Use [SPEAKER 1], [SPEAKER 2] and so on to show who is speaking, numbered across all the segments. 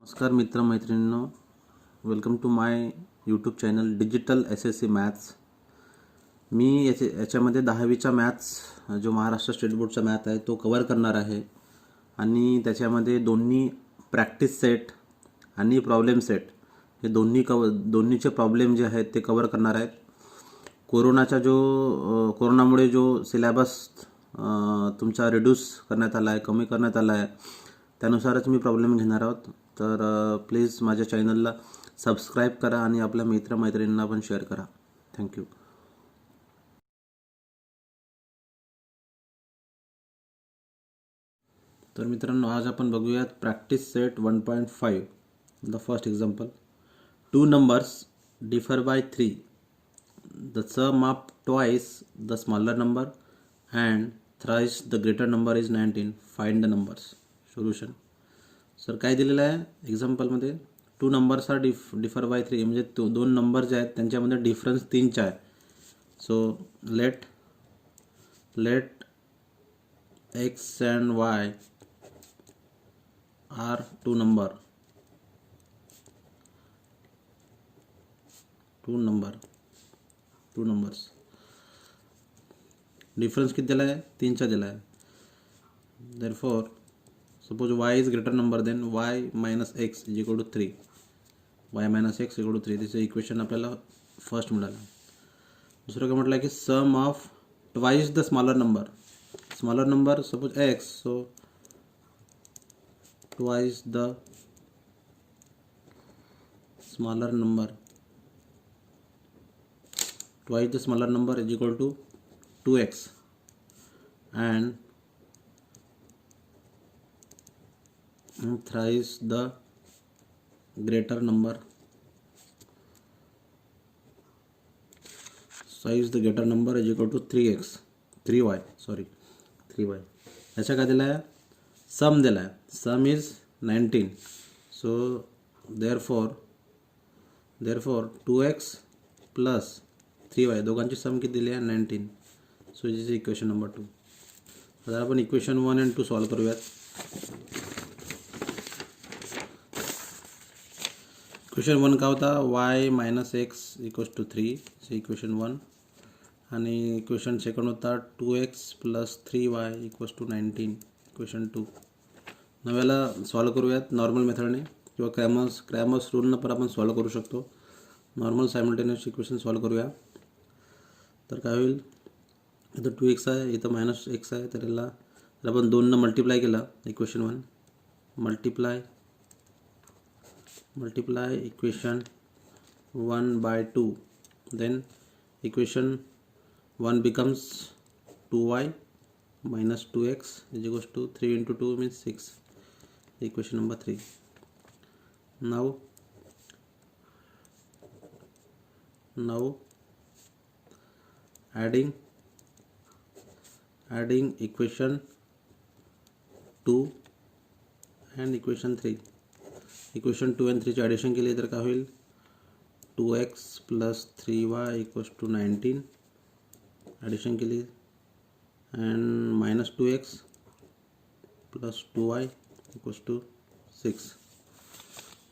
[SPEAKER 1] नमस्कार मित्र मैत्रिणींनो, welcome to my YouTube channel digital SSC maths. मी याच्यामध्ये 10वीचा मॅथ्स जो महाराष्ट्र स्टेट बोर्डचा मॅथ आहे तो कवर करणार आहे आणि त्याच्यामध्ये दोन्ही प्रॅक्टिस सेट आणि प्रॉब्लेम सेट हे दोन्हीचे प्रॉब्लेम जे आहेत ते कवर करणार आहेत. कोरोनामुळे जो सिलेबस तुमचा रिड्यूस करण्यात आला आहे, कमी करण्यात आला आहे, त्यानुसारच मी प्रॉब्लेम घेणार आहोत. तर प्लीज माझ्या चॅनलला सबस्क्राईब करा आणि आपल्या मित्रमैत्रिणींना पण शेअर करा. थँक्यू. तर मित्रांनो, आज आपण बघूयात practice set 1.5. The first example, 2 numbers differ by 3. The sum of twice the smaller number and thrice the greater number is 19. Find the numbers. Solution. Sir काय दिलेलं आहे एक्झाम्पलमध्ये, 2 numbers आर डिफर बाय 3, म्हणजे 2 number जे आहेत त्यांच्यामध्ये difference 3चा आहे. So let X and Y are 2 numbers. Difference किती दिला आहे, 3चा दिला आहे. Therefore suppose y is greater number than y minus x is equal to 3. y minus x equal to 3. This equation आपल्याला फर्स्ट मिळालं. दुसरं काय म्हटलं की sum of twice the smaller number suppose x, so twice the smaller number is equal to 2x and thrice the greater number is equal to 3y. याचा काय दिला आहे, सम दिला आहे. Sum is 19. So therefore 2x plus 3y दोघांची sum किती दिली आहे, 19. So this is equation number 2. आता आपण इक्वेशन 1 and 2 सॉल्व करूयात. इक्वेशन 1 का होता, y minus X equals to 3. Say equation 1. आणि इक्वेशन सेकंड होता 2x plus 3y equals to 19. Equation 2. नव्याला सॉल्व करूयात नॉर्मल मेथडने किंवा क्रॅमर्स रूलनं पण आपण सॉल्व करू शकतो. नॉर्मल सायमल्टेनियस इक्वेशन सॉल्व करूया. तर काय होईल, इथं 2x आहे, इथं मायनस एक्स आहे. तर याला जर आपण 2 मल्टिप्लाय केला, equation 1 multiply equation 1 by 2, then equation 1 becomes 2y minus 2x is equals to 3 into 2 means 6. Equation number 3. Now adding equation 2 and equation 3. Equation 2 and 3 चे ॲडिशन केले तर काय होईल, 2x plus 3y equals to 19. Addition केली and minus 2x plus 2y equals to 6.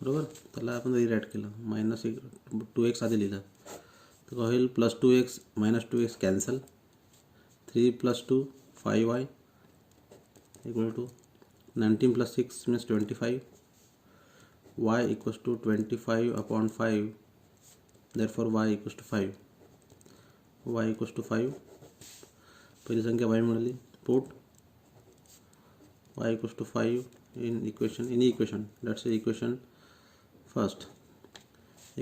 [SPEAKER 1] बरोबर. त्याला आपण rewrite केलं, मायनस 2x आधी लिहिलं तर काय होईल, plus 2x minus 2x cancel, 3 plus 2 5y equal to 19 plus 6 means 25. y equals to 25 upon 5. Therefore y equals to 5. पहिली संख्या y मिळाली. Put y equals to 5 in equation. That's the equation first.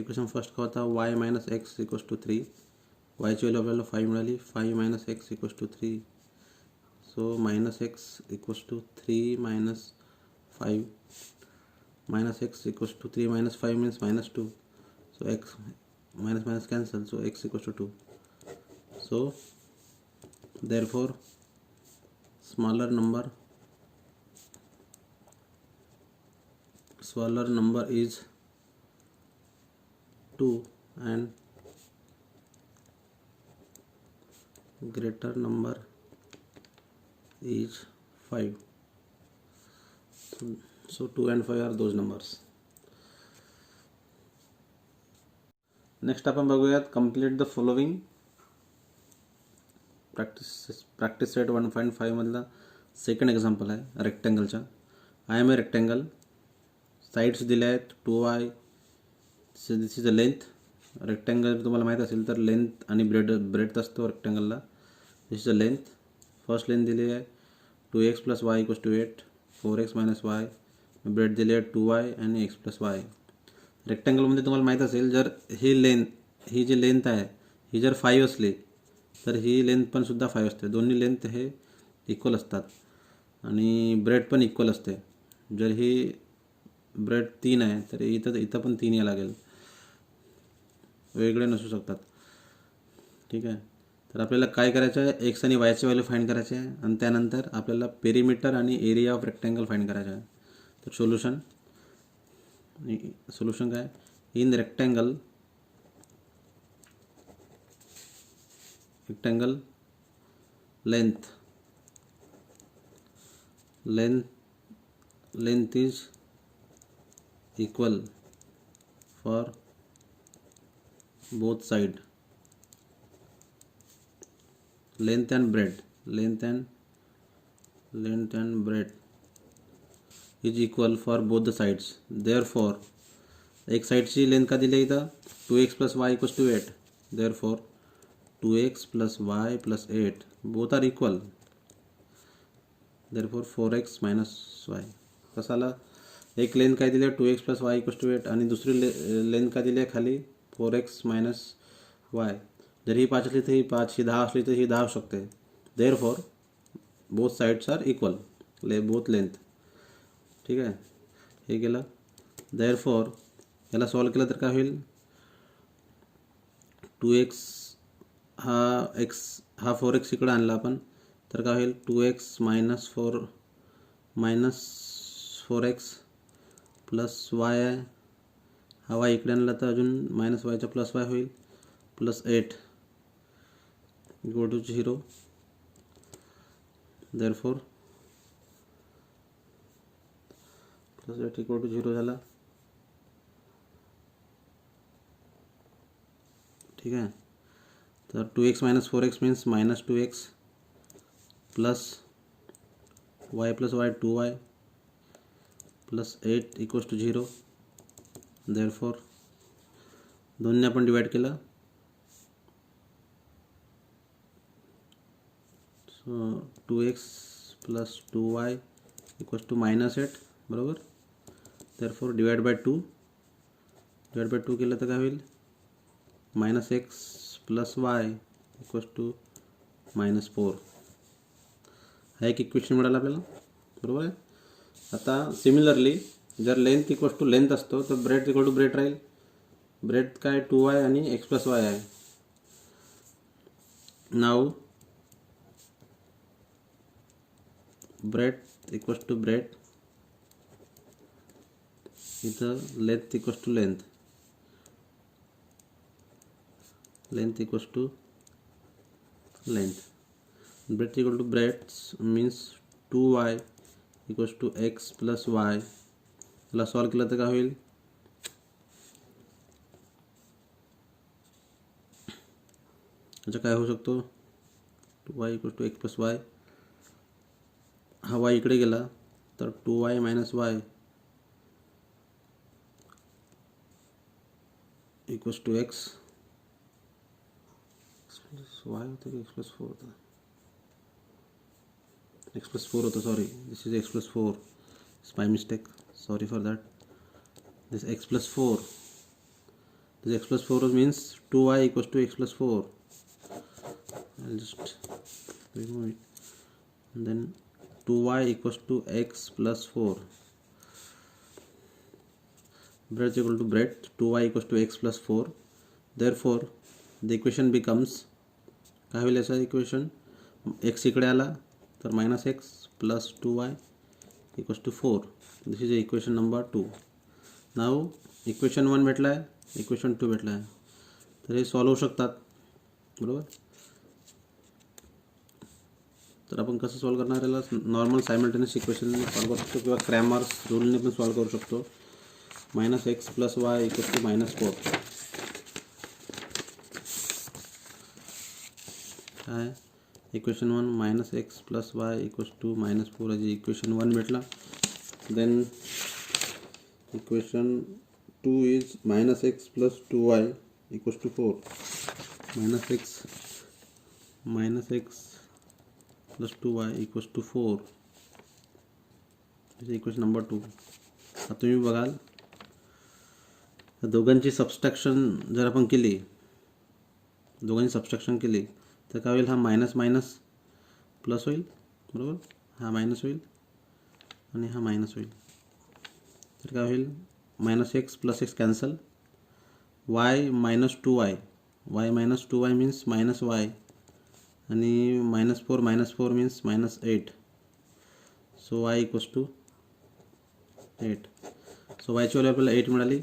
[SPEAKER 1] Equation first का होता, y minus x equals to 3. y ची value आपल्याला 5 मिळाली. 5 minus x equals to 3. So minus x equals to 3 minus 5. Minus x equals to 3 minus 5 means minus 2. So x minus cancel. So x equals to 2. So therefore smaller number is 2 and greater number is 5. So 2 and 5 are those numbers. Next आपण बघूयात complete the following practice set 1.5 मधला second example आहे रेक्टँगलचा. I am a rectangle, sides दिल्या आहेत 2y, this is a length. Rectangle तुम्हाला माहीत असेल तर लेंथ आणि ब्रेड असतो रेक्टँगलला. This is a length. First length दिली आहे 2x + y = 8, 4x - y. Bread दिली आहे 2y आणि x + y. रेक्टँगलमध्ये तुम्हाला माहीत असेल जर ही जी लेंथ आहे ही जर 5 असली तर ही लेंथ पण सुद्धा 5 असते. दोन्ही लेंथ हे इक्वल असतात आणि ब्रेड पण इक्वल असते. जर ही ब्रेड 3 आहे तर इथं पण 3 यायला लागेल, वेगळे नसू शकतात. ठीक आहे. तर आपल्याला काय करायचं आहे, एक्स आणि वायची व्हॅल्यू फाइंड करायची आहे आणि त्यानंतर आपल्याला पेरिमीटर आणि एरिया ऑफ रेक्टँगल फाइंड करायचं आहे. तर सोल्युशन काय, in rectangle length is equal for both side. Length and breadth is equal for both the sides. Therefore एक साइडची लेंथ का दिली इथं 2x + y = 8. Therefore 2x + y + 8 both are equal. Therefore 4x - y. कसाला एक length काय दिली 2x + y = 8 आणि दुसरी length का दिली खाली 4x - y. जर ही 5 असली तर ही 5, ही 10 असली तर ही 10 असू शकते. Therefore both sides are equal, both length. ठीक आहे, हे केलं. देअरफॉर याला सॉल्व केलं तर काय होईल, 2x हा 4x इकडे आणला आपण तर काय होईल 2x - 4x + y आहे. हा y इकडे आणला तर अजून -y + y होईल +8 = 0. देअरफॉर +8 = 0 झाला. ठीक आहे. तर 2x - 4x means -2x + y + y 2y +8 = 0. Therefore दोन्ही आपण डिवाइड केलं. सो 2x + 2y = -8 बरोबर. देअरफॉर डिवाइड बाय 2 केलं तर काय होईल -x + y = -4. हा एक इक्वेशन मिळालं आपल्याला, बरोबर आहे. आता सिमिलरली जर लेंथ = लेंथ असतो तर ब्रेड = ब्रेड राहील. ब्रेड काय 2y आणि x + y आहे. नाव ब्रेड = ब्रेड, इथं length = length, bread = bread means 2y = x + y. याला सॉल्व केलं तर काय होईल, याचं काय होऊ शकतो 2y = x + y. हा y इकडे गेला तर 2y - y = x y होतं की x + 4 होतं, x + 4 होतं. Sorry, this is x + 4. It's my mistake, sorry for that. This x + 4. This x + 4 means 2y = x + 4. I'll just remove it. And then 2y = x + 4. Bread = bread, 2y = x + 4. Therefore the equation becomes, काय होईल याचा equation, x इकडे आला तर -x + 2y = 4. This is equation number 2. Now equation 1 भेटला आहे, equation 2 भेटला आहे. तर हे सॉल्व होऊ शकतात, बरोबर. तर आपण कसं सॉल्व करणार याला, नॉर्मल सायमल्टेनियस इक्वेशनने सॉल्व करू शकतो किंवा क्रॅमर्स रूलने पण सॉल्व करू शकतो. -x + y = -4. काय आहे equation 1 minus X plus Y equals to -4 आहे इक्वेशन 1 भेटला. Then equation 2 is minus X plus 2y equals to 4. Minus X plus 2y equals to 4 equation number 2. आता तुम्ही बघाल दोघांची सबस्ट्रॅक्शन जर आपण केली, दोघांची सबस्ट्रॅक्शन केली तर काय होईल, हा मायनस मायनस प्लस होईल, बरोबर, हा मायनस होईल आणि हा मायनस होईल. तर काय होईल, minus X plus X cancel, Y minus 2y, Y minus 2y means minus Y, आणि -4 means -8. So Y equals to 8. So वायची व्हॅल्यू आपल्याला 8 मिळाली.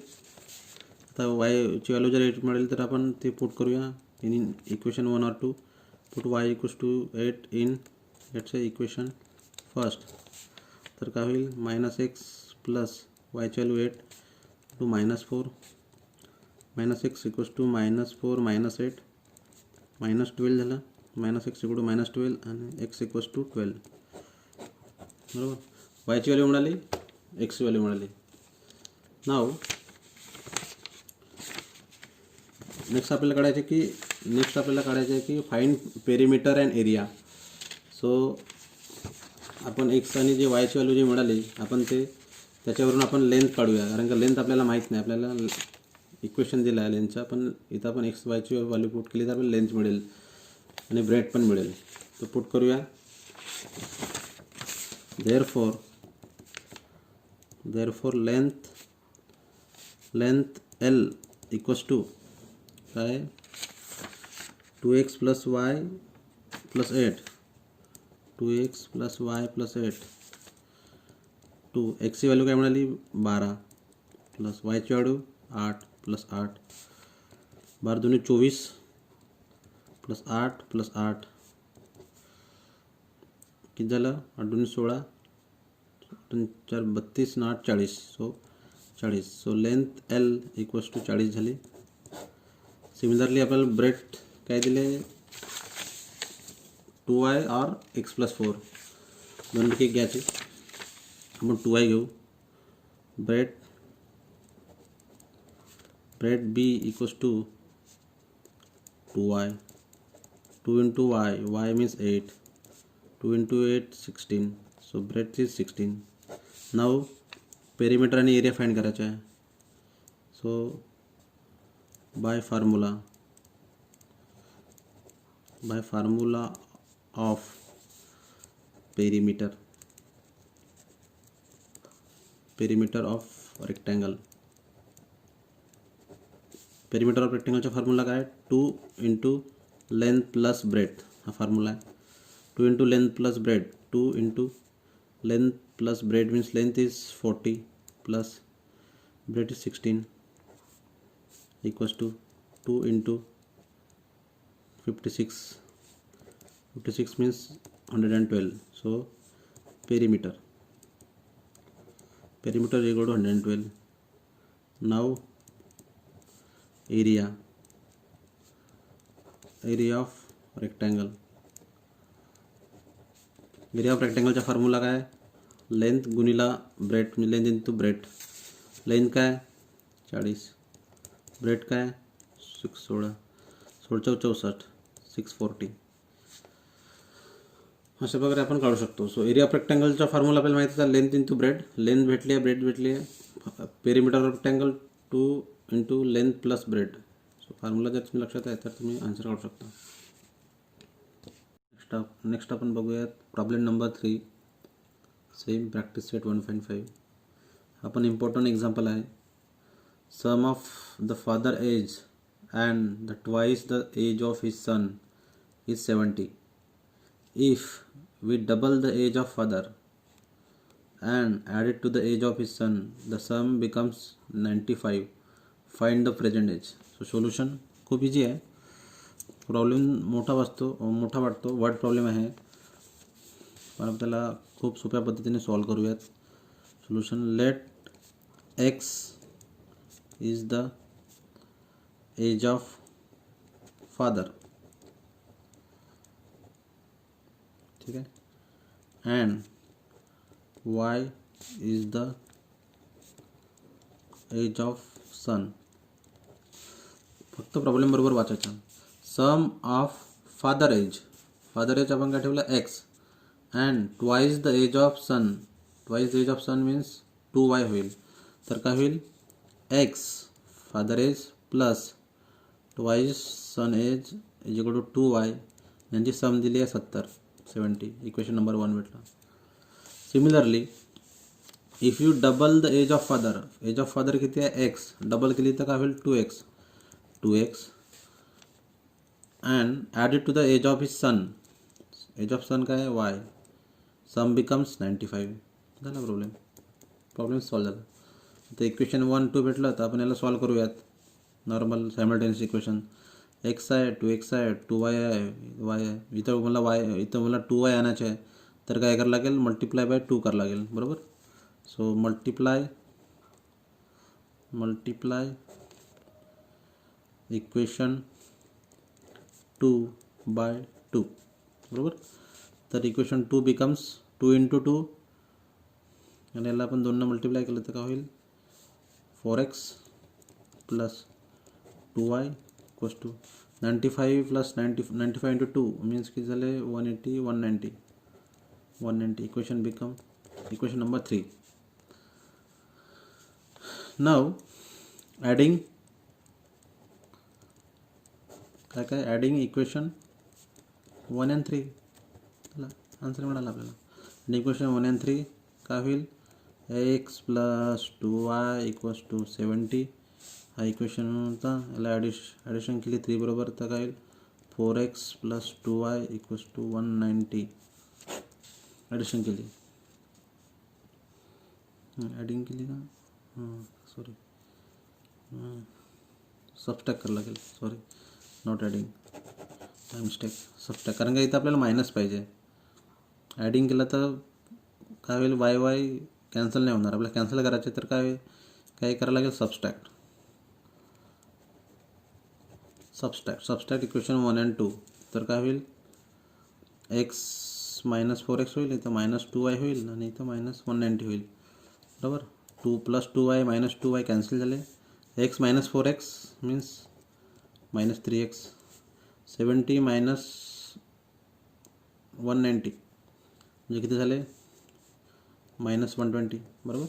[SPEAKER 1] आता वायची व्हॅल्यू जर 8 मिळाली तर आपण ते पुट करूया इन इक्वेशन 1 और 2. Put Y equals to 8 in let's say equation first. तर काय होईल, मायनस एक्स प्लस वायची value 8 to -4, minus X equals to -4 -8 -12 झालं, मायनस एक्स इक्वल टू -12 आणि एक्स इक्वल्स टू 12, बरोबर. वायची व्हॅल्यू मिळाली, एक्सची व्हॅल्यू मिळाली. नाव नेक्स्ट आपल्याला काढायचे आहे की find perimeter and area. So आपण एक्स आणि जे वायची व्हॅल्यू जी मिळाली आपण त्याच्यावरून आपण लेंथ काढूया, कारण का लेंथ आपल्याला माहीत नाही. आपल्याला इक्वेशन दिलं आहे लेंथचा, पण इथं आपण एक्स वायची व्हॅल्यू पुट केली तर आपल्याला लेंथ मिळेल आणि ब्रेड पण मिळेल. तो पुट करूया. Therefore length L equals to काय, 2x plus Y plus 8, 2x plus Y plus 8. एक्सची व्हॅल्यू काय मिळाली, 12 प्लस वायची व्हॅल्यू 8 प्लस 8, 12 दूनी 24 प्लस 8 प्लस 8 किती झालं, 8 दूनी 16, 4 32 आणि 8 40. So 40. So length L equals to 40 झाली. सिमिलरली आपल्याला ब्रेड काय दिले, 2y और एक्स प्लस 4 दोनपैकी घ्यायचे. आपण 2y घेऊ. Breadth be equals to 2y, 2 into y means 8, 2 into 8 16. So breadth is 16. Now perimeter आणि एरिया फाइंड करायचा आहे. So by formula of perimeter of rectangle. Perimeter of रेक्टेंगलचा फॉर्म्युला काय, 2 इंटू लेंथ प्लस ब्रेड, हा formula आहे. 2 into length plus breadth, 2 into length plus breadth means length is 40 plus breadth is 16 equals to 2 into 56 means 112. So perimeter is equal to 112. now area of rectangle. area of rectangle चा formula काय, length गुणिला breadth, length into breadth. Length काय 40, bread काय 16, 64 640. अशा प्रकारे आपण काढू शकतो. सो एरिया ऑफ रेक्टँगलचा फॉर्म्युला आपल्याला माहिती आहे, लेंथ इंटू ब्रेड. लेंथ भेटली आहे, ब्रेड भेटली आहे. Perimeter of rectangle 2 into length plus bread. So formula जर तुम्ही लक्षात आहे तर तुम्ही आन्सर काढू शकता. नेक्स्ट आपण बघूयात problem number 3, same practice set 1.5. हा पण इम्पॉर्टंट एक्झाम्पल आहे. Sum of the father age and the twice the age of his son is 70. If we double the age of father and add it to the age of his son, the sum becomes 95. Find the present age. So solution खूप easy आहे. Problem मोठा वाटतो, word problem आहे, पण आपल्याला खूप सोप्या पद्धतीने सॉल्व करूयात. Solution, let x is the age of father ठीक आहे. And Y is the age of son. फक्त प्रॉब्लेम बरोबर वाचायचा. सम ऑफ फादर एज आपण काय ठेवलं X and twice the age of son. Twice the age of son means 2y होईल. तर काय होईल X father age plus twice son age is equal to 2y. यांची सम दिली आहे 70. इक्वेशन नंबर 1 भेटला. Similarly if you double the age of father किती आहे एक्स, डबल केली तर काय होईल 2x and added to the age of his son. Age of son काय आहे वाय. सम बिकम्स 95. झाला प्रॉब्लेम सॉल्व झाला. तर इक्वेशन 1 2 भेटलं तर आपण याला सॉल्व करूयात. Normal simultaneous equation. एक्स आहे 2x आहे 2y आहे y आहे. इथं मला 2y आणायचे आहे तर काय करावं लागेल मल्टिप्लाय बाय 2 करावं लागेल. बरोबर. So multiply equation 2 by 2. बरोबर. तर इक्वेशन 2 बिकम्स 2 इंटू 2 आणि याला आपण 2 मल्टिप्लाय केलं तर काय होईल 4x plus 2y equals to 95 plus 95 into 2 means किती झाले 180 190. Equation number 3. नाव ॲडिंग काय ॲडिंग इक्वेशन 1 and 3. चला आन्सर मिळाला आपल्याला. आणि इक्वेशन 1 and 3 काय होईल x plus 2y equals to 70. हा इक्वेशन होता. याला ॲडिशन केली 3 बरोबर तर काय होईल 4x plus 2y equals to 190. Addition केली ॲडिंग केली का सॉरी सबस्ट्रॅक्ट करावं लागेल. Sorry not adding mistake. Subtract कारण का इथं आपल्याला मायनस पाहिजे. ॲडिंग केलं तर काय होईल वाय कॅन्सल नाही होणार. आपल्याला कॅन्सल करायचे तर काय करावं लागेल सबस्ट्रॅक्ट इक्वेशन 1 and 2. तर काय होईल एक्स मायनस 4x होईल, इथं मायनस 2y होईल आणि इथं मायनस 190 होईल. बरोबर. 2 plus 2y minus 2y cancel झाले. X minus 4x means minus 3x. 70 minus 190 म्हणजे किती झाले मायनस 120. बरोबर.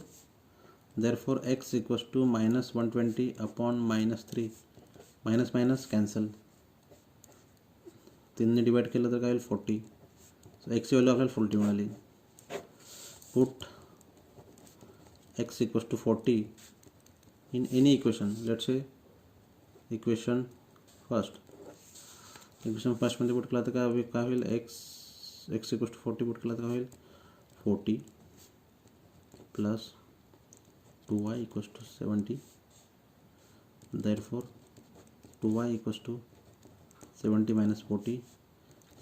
[SPEAKER 1] Therefore x equals to minus 120 upon minus 3. Minus minus cancel. 3ने डिवाइड केलं तर काय होईल 40. सो एक्सची व्हॅल्यू आपल्याला 40 मिळाली. Put x equals to 40 in any equation. Let's say equation फर्स्टमध्ये पुट केला तर काय होईल एक्स इक्वल्स टू 40 पुट केला तर काय होईल 40 plus 2y equals to 70. Therefore 2y equals to 70 minus 40.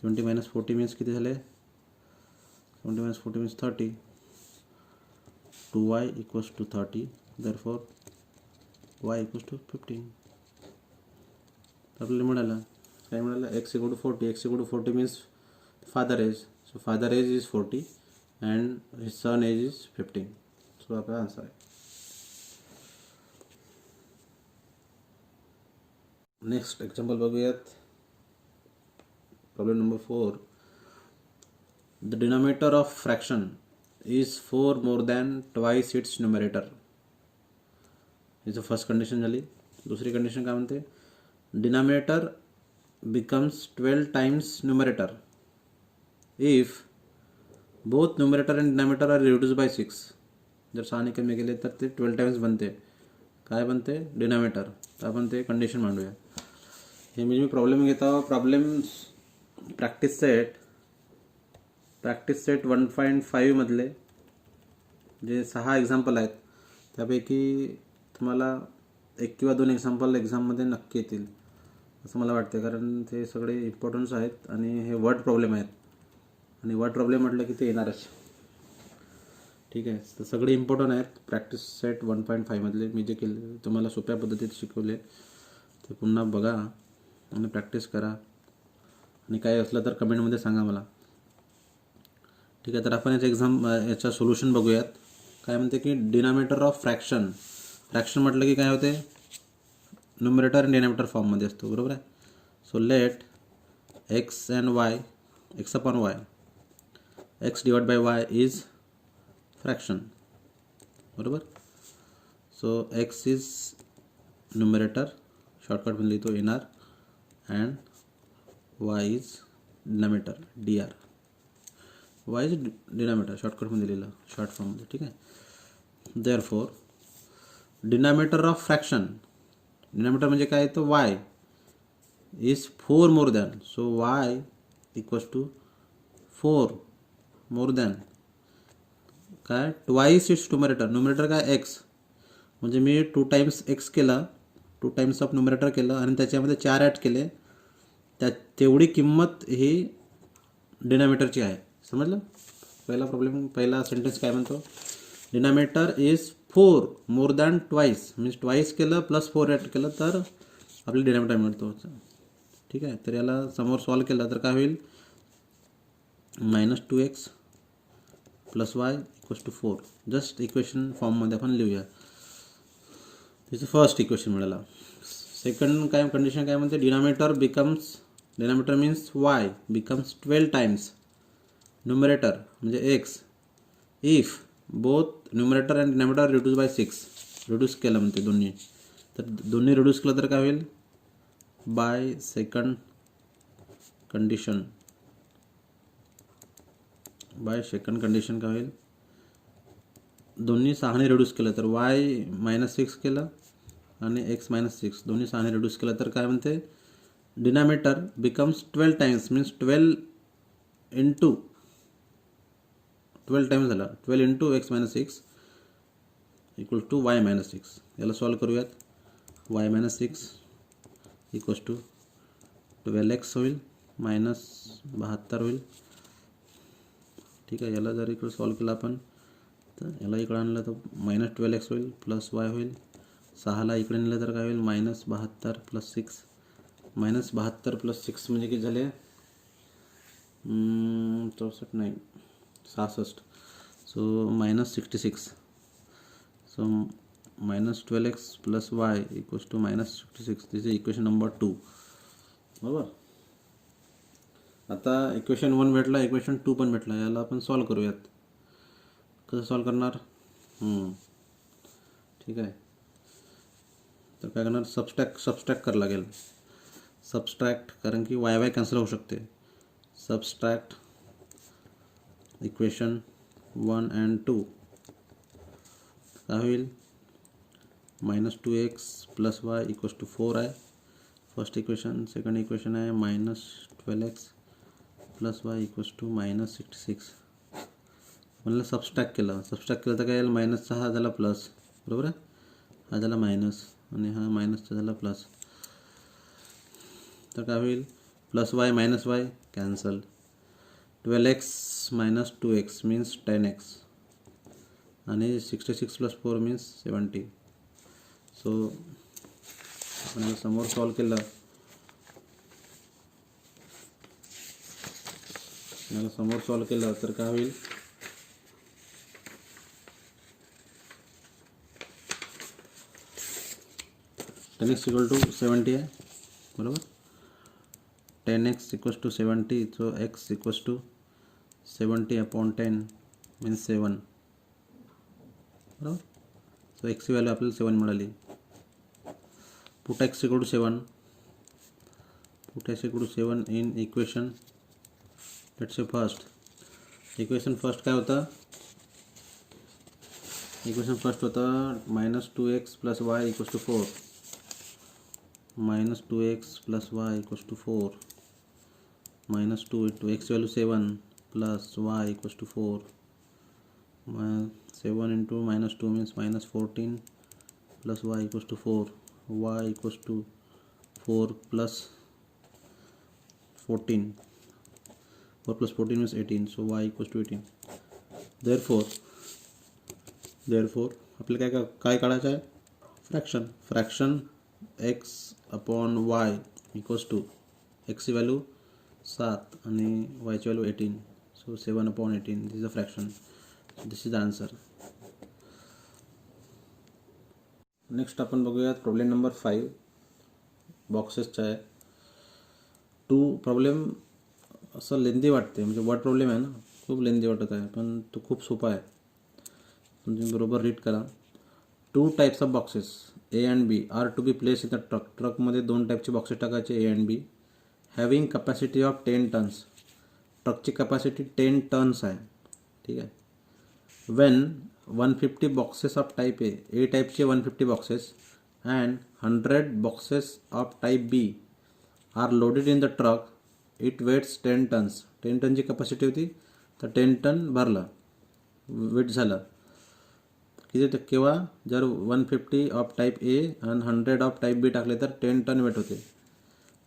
[SPEAKER 1] 70 minus 40 means किती झाले 70 minus 40 means 30. 2y equals to 30. Therefore y equals to 15. आपल्याला मिळालं काय मिळालं X equal to 40. X equal to 40 means father age. So father age is 40 and his son age is 15. So आपला answer आहे. Next example बघूयात. Problem number 4. The denominator of fraction is 4 more than twice its numerator. हिचं first condition झाली. दुसरी condition काय म्हणते denominator becomes 12 times numerator if both numerator and denominator are reduce by 6. जर 6 ने कमी केले तर ते 12 टाइम्स बनते. काय बनते डिनॉमिनेटर. तर आपण ते कंडिशन मांडूया. हे म्हणजे मी प्रॉब्लेम घेतो. प्रॉब्लेम प्रॅक्टिस सेट 1.5 मधले जे 6 एक्झाम्पल आहेत त्यापैकी तुम्हाला 1 किंवा 2 एक्झाम्पल एक्झाममध्ये नक्की येतील असं मला वाटते. कारण ते सगळे इम्पॉर्टन्स आहेत आणि हे वर्ड प्रॉब्लेम आहेत आणि वर्ड प्रॉब्लेम म्हटलं की ते येणारच. ठीक आहे. तर सगळे इम्पॉर्टंट आहेत. प्रॅक्टिस सेट 1.5 मधले मी जे केले तुम्हाला सोप्या पद्धतीत शिकवले ते पुन्हा बघा आणि प्रॅक्टिस करा आणि काय असलं तर कमेंटमध्ये सांगा मला. ठीक आहे. तर आपण याचा सोल्युशन बघूयात. काय म्हणते की डिनॉमिनेटर ऑफ फ्रॅक्शन म्हटलं की काय होते, न्यूमरेटर आणि डिनॉमिनेटर फॉर्ममध्ये असतो, बरोबर आहे. So let X and Y, X upon Y, X divide by Y is fraction, बरोबर. सो एक्स इज न्यूमरेटर, शॉर्टकटमध्ये लिहितो N R, and Y is denominator D R. Y is denominator शॉर्टकटमध्ये लिहिलं, शॉर्ट फॉर्ममध्ये, ठीक आहे. Therefore denominator of fraction, denominator म्हणजे काय, तो Y is 4 more than, so Y equals to 4 more than काय, ट्वाईस इट्स न्यूमरेटर काय एक्स, म्हणजे मी 2 टाइम्स एक्स केला, 2 टाइम्स ऑफ न्यूमरेटर केलं आणि त्याच्यामध्ये 4 ॲड केले, तेवढी किंमत ही डिनॉमिनेटरची आहे. समजलं. पहिला सेंटेन्स काय म्हणतो, denominator is 4 more than twice, means twice केलं प्लस 4 ॲड केलं तर आपल्याला डिनॉमिनेटर मिळतो. ठीक आहे. तर याला समोर सॉल्व केलं तर काय होईल, -2x plus Y equals to 4. Just equation फॉर्ममध्ये आपण लिहूया. तिचं फर्स्ट इक्वेशन मिळालं. सेकंड काय कंडिशन काय म्हणते, denominator means y becomes 12 times numerator म्हणजे x if both numerator and denominator reduce by 6. Reduce केलं म्हणते दोन्ही, तर दोन्ही रिड्यूस केलं तर काय होईल, बाय सेकंड कंडिशन काय होईल, दोन्ही 6ने रिड्यूस केलं तर वाय -6 केलं आणि एक्स -6 दोन्ही 6ने रिड्यूस केलं तर काय म्हणते, denominator becomes 12 times, means 12 times झाला, 12 into x -6 equal to y -6. याला सॉल्व करूयात. वाय -6 इक्वल्स टू 12x होईल, -72 होईल. ठीक आहे. याला जर इकडे सॉल्व केलं आपण तर याला इकडे आणलं तर -12x होईल प्लस वाय होईल. 6ला इकडे नेलं तर काय होईल, -72 प्लस 6, -72 प्लस 6 म्हणजे किती झाले, 64 नाही 66, so -66. So -12x plus Y equals to -66. This is equation number 2, बरोबर. आता इक्वेशन 1 भेटला, इक्वेशन 2 पण भेटला. याला आपण सॉल्व करूयात. कसं सॉल्व करणार, ठीक आहे. तर काय करणार, सबस्ट्रॅक्ट करावं लागेल. सबस्ट्रॅक्ट, कारण की वाय कॅन्सल होऊ शकते. सबस्ट्रॅक्ट इक्वेशन 1 and 2 काय होईल, -2x plus Y equals to 4 आहे फर्स्ट इक्वेशन. सेकंड इक्वेशन आहे -12x plus Y equals to -66. म्हणलं सबस्ट्रॅक्ट केलं तर काय येईल, -6 झाला प्लस, बरोबर आहे. हा झाला मायनस आणि हा -6 झाला प्लस. तर काय होईल, plus y minus Y cancel. 12x - 2x means 10x आणि 66 प्लस 4 मीन्स 70. सो आपण समोर सॉल्व केलं, तर काय होईल, x इक्वल टू 70 आहे, बरोबर. 10x equals to 70, so x equals to 70 upon 10 means 7, बरोबर. सो x ची व्हॅल्यू आपल्याला 7 मिळाली. Put x equal to 7 in equation, let's say first. Equation first काय होता, -2x plus Y equals to 4, -2x plus Y equals to 4, -2 into x value 7 plus Y equals to 4, 7 into -2 means -14 plus Y equals to 4, Y equals to 4 plus 14, 4 plus 14 means 18, so Y equals to 18. Therefore आपल्याला काय काढायचं आहे, fraction x upon y equals to, एक्सची value 7 आणि वायची value 18, So 7/18, this is a fraction. So this is the answer. Next आपण बघूयात problem number 5 बॉक्सेसचा आहे. प्रॉब्लेम असं लेंदी वाटते, म्हणजे वर्ड प्रॉब्लेम आहे ना, खूप लेंदी वाटत आहे, पण तो खूप सोपा आहे. तुम्ही बरोबर रीड करा. 2 types of boxes A and B are to be place in the truck. ट्रकमध्ये 2 टाईपचे बॉक्सेस टाकायचे A and B, having capacity of 10 tons. ट्रकची कपॅसिटी 10 टन्स आहे. ठीक आहे. When 150 boxes of type A टाईपचे 150 boxes and 100 boxes of type B are loaded in the truck, it weighs 10 tons. 10 टनची capacity होती, तर 10 टन भरलं, वेट झालं किती तर केव्हा, जर 150 ऑफ टाईप ए आणि 100 ऑफ टाईप बी टाकले तर 10 टन वेट होते.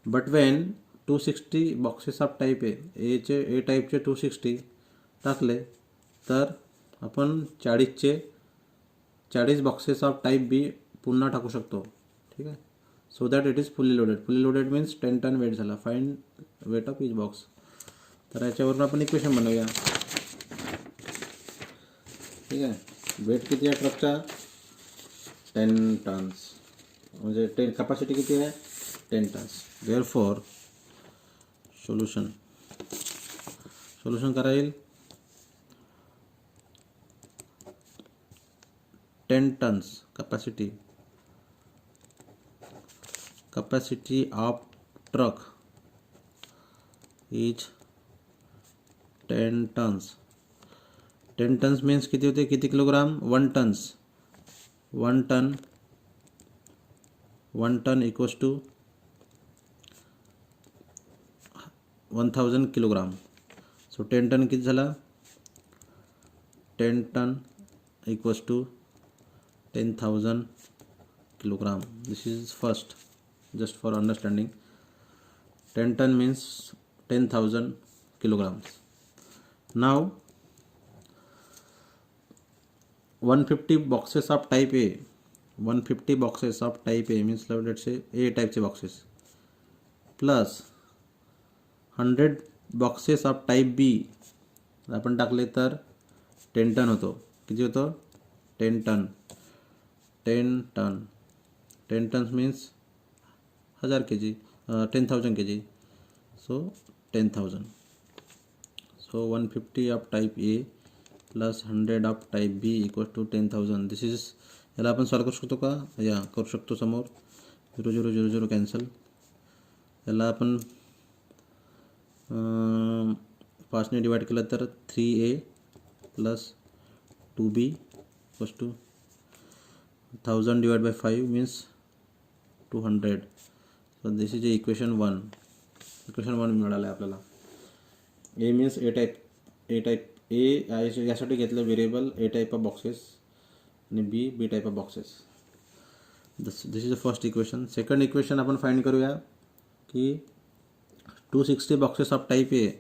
[SPEAKER 1] But Wien 260 boxes of type ए टाईपचे 260 टाकले तर आपण 40 बॉक्सेस ऑफ टाईप बी पुन्हा टाकू शकतो. ठीक आहे. So that it is fully loaded. Fully loaded means 10 ton weight झाला. Find weight of each box. तर याच्यावरून आपण इक्वेशन बनवूया. ठीक आहे. वेट किती आहे ट्रकचा, 10 टन्स, म्हणजे 10 कपॅसिटी किती आहे, 10 टन्स. देअरफॉर सोल्युशन करा येईल 10 tons capacity of truck is 10 tons. 10 tons means किती होते, किती kilogram, 1 tons. 1 ton equals to 1000 kilogram. So 10 ton किती झाला, 10 ton equals to 10,000 kilogram. This is first, just for understanding. 10 ton means 10,000 kilograms. Now 150 boxes of type A. 150 boxes of type A means let's say A type boxes plus 100 boxes of type B आपण टाकले तर 10 ton होतो. किती होतो, 10 ton. 10 tons means 1000 kg, 10,000 kg. So 10,000. So 150 of type A plus 100 of type B equals to 10,000. This is, याला आपण solve करू शकतो का, या करू शकतो. समोर 0 0 0 0 कॅन्सल. याला आपण 5ने डिवाइड केलं तर 3A plus 2B equals to 1000 divided by 5 means 200. So this is equation 1. Equation 1 मिळालं आहे आपल्याला. A means A type A यासाठी घेतलं variable A type of boxes आणि B type of boxes. This is the first equation. Second equation आपण find करूया की 260 boxes of type A.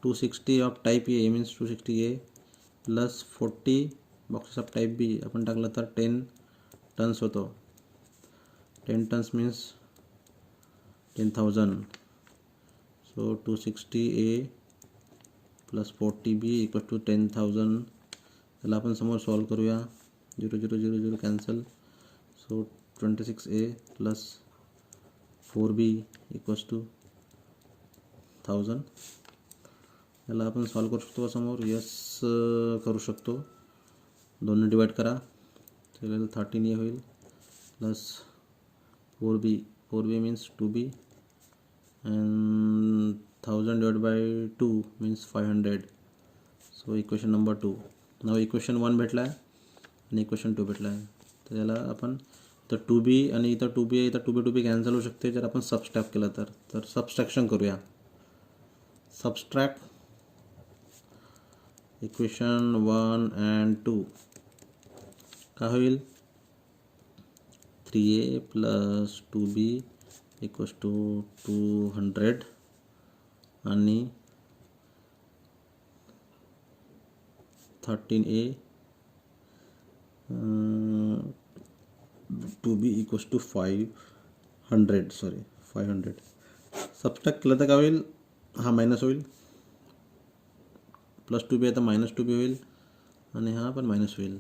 [SPEAKER 1] 260 of type A means 260A plus 40 boxes of type B आपण टाकलं तर 10 tons होतो. 10 tons means 10,000. So 260A plus 40B equal to 10,000. त्याला आपण समोर सॉल्व करूया. 0 0 0 0 cancel. So 26A plus 4B equals to 1000. याला आपण सॉल्व करू शकतो समोर, यस करू शकतो. दोन्ही डिवाइड करा, त्याला 13A होईल plus 4B means 2B and 1000 divided by 2 means 500. So equation number 2. Now equation 1 भेटला आहे आणि इक्वेशन 2 भेटला आहे. तर याला आपण इथं 2B आणि इथं 2B आहे, इथं 2B कॅन्सल होऊ शकते जर आपण सबस्ट्रॅक्ट केलं तर सबस्ट्रॅक्शन करूया. सबस्ट्रॅक्ट इक्वेशन 1 and 2 काय होईल, 3A plus 2B equals to 200 आणि 13A 2B equals to 500. Subtract केलं तर काय होईल, हा मायनस होईल +2b आहे तर -2b होईल आणि हा पण मायनस होईल.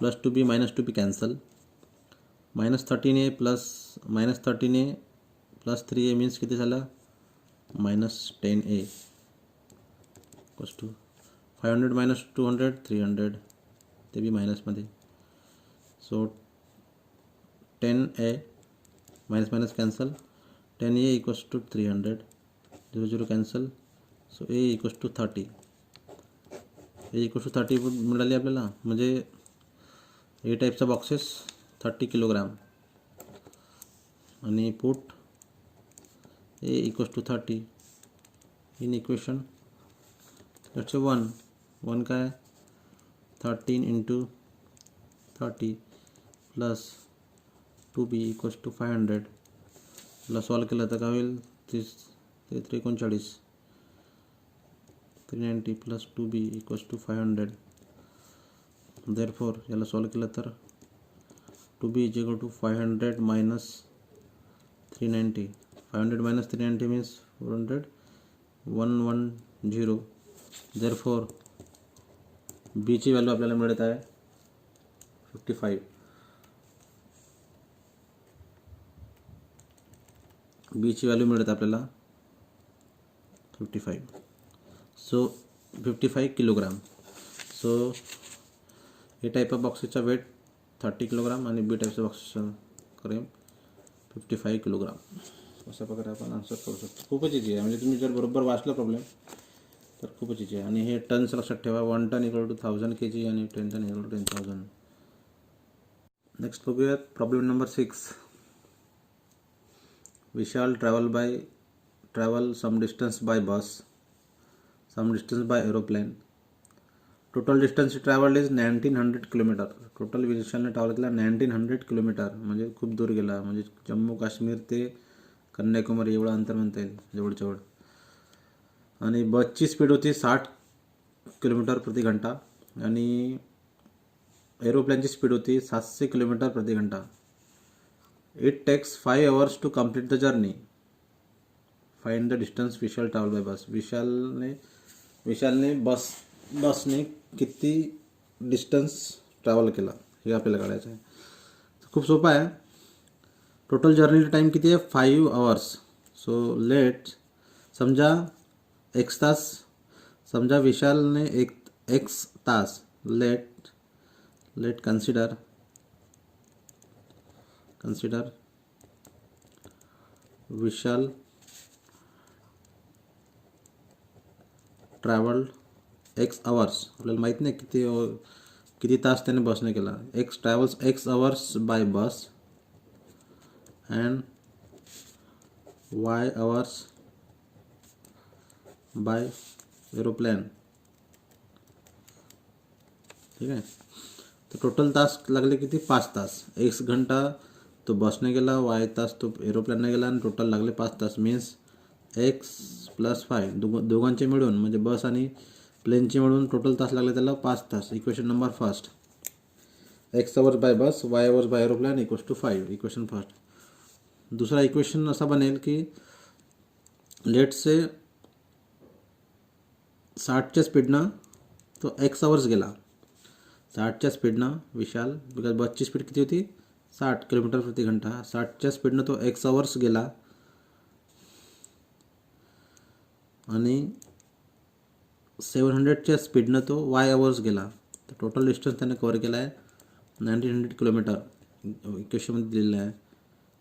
[SPEAKER 1] +2b -2b cancel. -13a -13a +3a means किती झालं -10a = 500 - 200 300 ते बी मायनसमध्ये. So 10a minus cancel 10a = 300 0 0 cancel. So a = 30. a = 30 मिळाली आपल्याला. म्हणजे ए टाईपचा बॉक्सेस 30 किलोग्राम आणि पुट a = 30 इन इक्वेशन. त्याचे 1 काय 13 × 30 प्लस 2b = 500. ला सॉल्व केलं तर काय होईल 30 ते 39 390 + 2b = 500. देअरफॉर याला सॉल्व केलं तर 2b = 500 - 390. 500 - 390 मीन्स 400 110. देअरफॉर b ची व्हॅल्यू आपल्याला मिळत आहे 55. b ची व्हॅल्यू मिळत आपल्याला 55. So 55 kilogram. So A type of बॉक्सेसचा वेट 30 किलोग्राम आणि बी टाईपच्या बॉक्सेसचा करेल 55 किलोग्राम. अशा प्रकारे आपण आन्सर करू शकतो. खूपच इझी आहे. म्हणजे तुम्ही जर बरोबर वाचला प्रॉब्लेम तर खूपच इझी आहे. आणि हे टन्स लक्षात ठेवा. 1 टन = 1000 kg आणि 10 टन = 10,000. नेक्स्ट बघूयात problem number 6. Vishal travel some distance by bus, some distance by aeroplane. Total distance travelled is 1900 kilometre. Total विशालने ट्रॅव्हल केला 1900 किलोमीटर. म्हणजे खूप दूर गेला. म्हणजे जम्मू काश्मीर ते कन्याकुमारी एवढं अंतर म्हणता येईल जवळजवळ. आणि बसची स्पीड होती 60 किलोमीटर प्रति घंटा आणि एरोप्लेनची स्पीड होती 700 किलोमीटर प्रति घंटा. It takes 5 hours to complete the journey. Find the distance Vishal travel by bus. विशालने बसने किती डिस्टन्स ट्रॅव्हल केला हे आपल्याला काढायचं आहे. खूप सोपं आहे. टोटल जर्नी टाईम किती आहे 5 hours. सो लेट समजा x तास, समजा विशालने x तास. लेट कन्सिडर विशाल ट्रॅव्हल्ड x hours. आपल्याला माहीत नाही किती तास त्याने बसने केला. x travels x hours by bus and y hours by aeroplane. ठीक आहे. तर टोटल तास लागले किती 5 तास. x घंटा तो बसने गेला, y तास तो एरोप्लेनने गेला आणि टोटल लागले 5 तास. मीन्स x + 5 दोघांचे मिळून म्हणजे बस आणि प्लेनचे मिळून टोटल तास लागले त्याला 5 तास. Equation number first. x hours by bus y hours by aeroplane = 5. Equation first. दुसरा इक्वेशन असा बनेल की लेट से 60च्या स्पीडनं तो x hours गेला. 60च्या स्पीडनं विशाल, बिकॉज बसची स्पीड किती होती 60 किलोमीटर प्रति घंटा. 60च्या स्पीडनं तो x hours गेला आणि 700च्या स्पीडनं तो y hours गेला. तर टोटल डिस्टन्स त्याने कव्हर केला आहे 1900 किलोमीटर. इक्वेशनमध्ये दिलेलं आहे.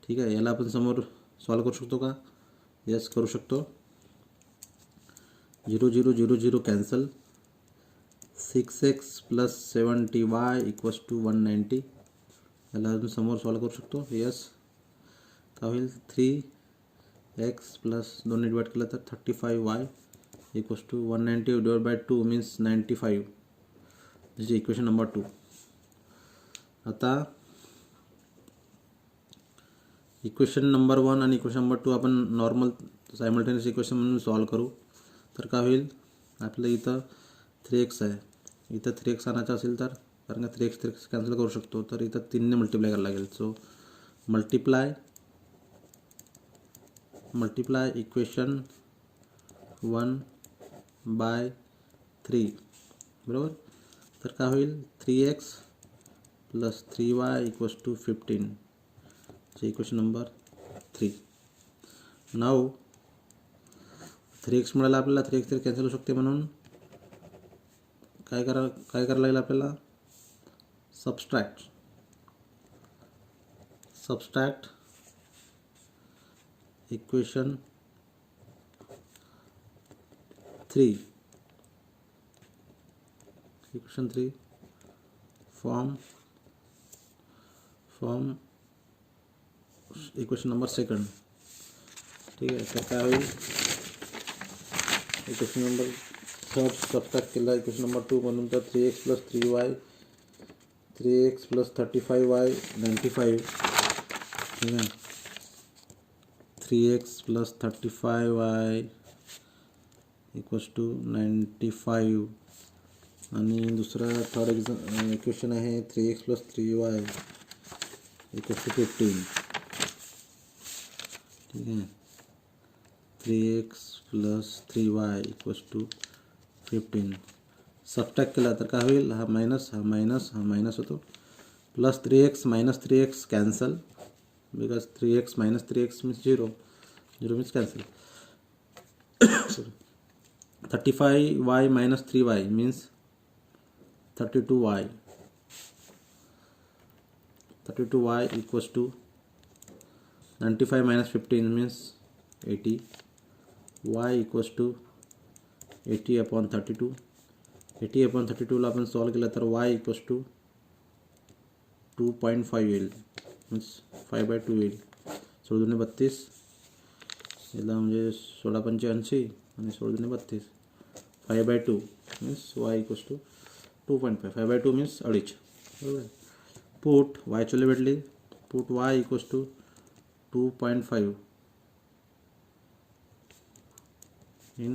[SPEAKER 1] ठीक आहे. याला आपण समोर सॉल्व करू शकतो का? यस करू शकतो. 0 0 0 0 कॅन्सल. 6x + 70y = 190. याला अजून समोर सॉल्व करू शकतो. यस काय होईल 3x + 2 डिवाइड केलं तर 35y = 190 / 2 means 95. This is equation number 2. आता इक्वेशन नंबर 1 आणि इक्वेशन नंबर 2 आपण नॉर्मल सायमल्टेनियस इक्वेशन म्हणून सॉल्व करू. तर काय होईल आपलं इथं 3x आहे. इथं 3x आणायचं असेल तर कारण का 3x कॅन्सल करू शकतो. तर इथं 3ने मल्टिप्लाय करायला लागेल. सो मल्टिप्लाय इक्वेशन 1 बाय 3 बरोबर. तर काय होईल 3x plus 3y equals to 15 चे इक्वेशन नंबर 3. नाव 3x मिळाला आपल्याला. 3x तर कॅन्सल होऊ शकते म्हणून काय करायला लागेल आपल्याला subtract equation 3 from equation number 2. ठीक आहे. तर काय होईल इक्वेशन नंबर 3 सबस्ट्रॅक्ट केला इक्वेशन नंबर 2 म्हणून. तर 3x plus 3y 3x plus 35y 95. ठीक आहे. 3x plus 35y equals to 95. आणि दुसरा थर्ड इक्वेशन आहे 3x plus 3y equals to 15. ठीक आहे. 3x plus 3y equals to 15 subtract केला तर काय होईल हा मायनस होतो. Plus 3x cancel because 3x minus 3x means 0 means cancel. 35y minus 3y means 32y. 32y equals to 95 minus 15 means 80. y equals to 80 upon 32. 80 upon 32 ला आपण solve केला तर y equals to 2.5 येईल मीन्स 5/2 येईल. 16×32 याला म्हणजे 16×85 आणि 16×32 5/2 means y equals to 2.5. 5/2 means 2.5 बरोबर. पुट y ची व्हॅल्यू भेटली. Put y equals to 2.5 in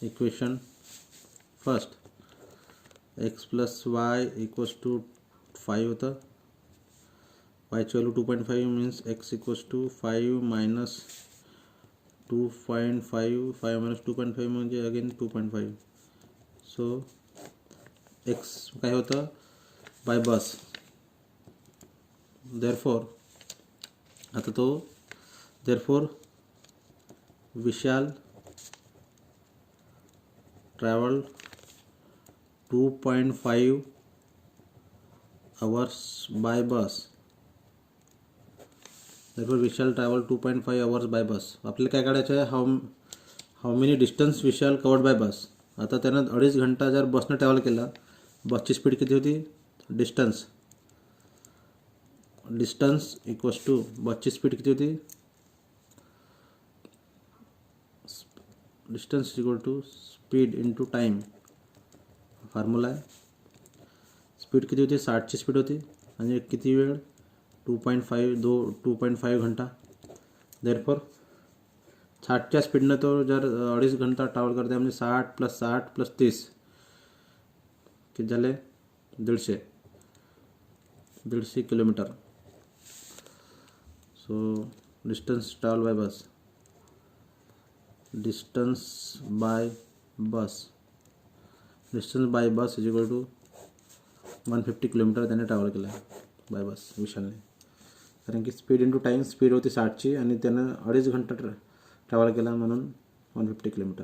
[SPEAKER 1] equation first. x plus y equals to 5 होतं. y ची value 2.5 means x equals to 5 minus 2.5. 5 minus 2.5 म्हणजे अगेन 2.5. सो x काय होतं bye बस. Therefore आता तो Vishal travel 2.5 hours by bus. therefore Vishal travel 2.5 hours by bus. आपल्याला काय काढायचं आहे how many distance Vishal covered by bus. आता त्यानं 2.5 घंटा जर बसनं ट्रॅव्हल केला. बसची स्पीड किती होती डिस्टन्स इक्वल्स टू बसची स्पीड किती होती distance equal to speed into time formula आहे. स्पीड किती होती 60ची स्पीड होती आणि किती वेळ 2.5 घंटा. देअरफॉर 60च्या स्पीडनं तो जर 2.5 घंटा ट्रॅव्हल करते म्हणजे 60 + 30 किती झाले 150 kilometre. So distance travel by bus distance by bus is equal to 150 kilometre त्याने ट्रॅव्हल केला आहे बाय बस विशालने. कारण की स्पीड इंटू टाईम स्पीड होती 60ची आणि त्यानं 2.5 घंटा ट्रॅव्हल केला म्हणून 150 किलोमीटर.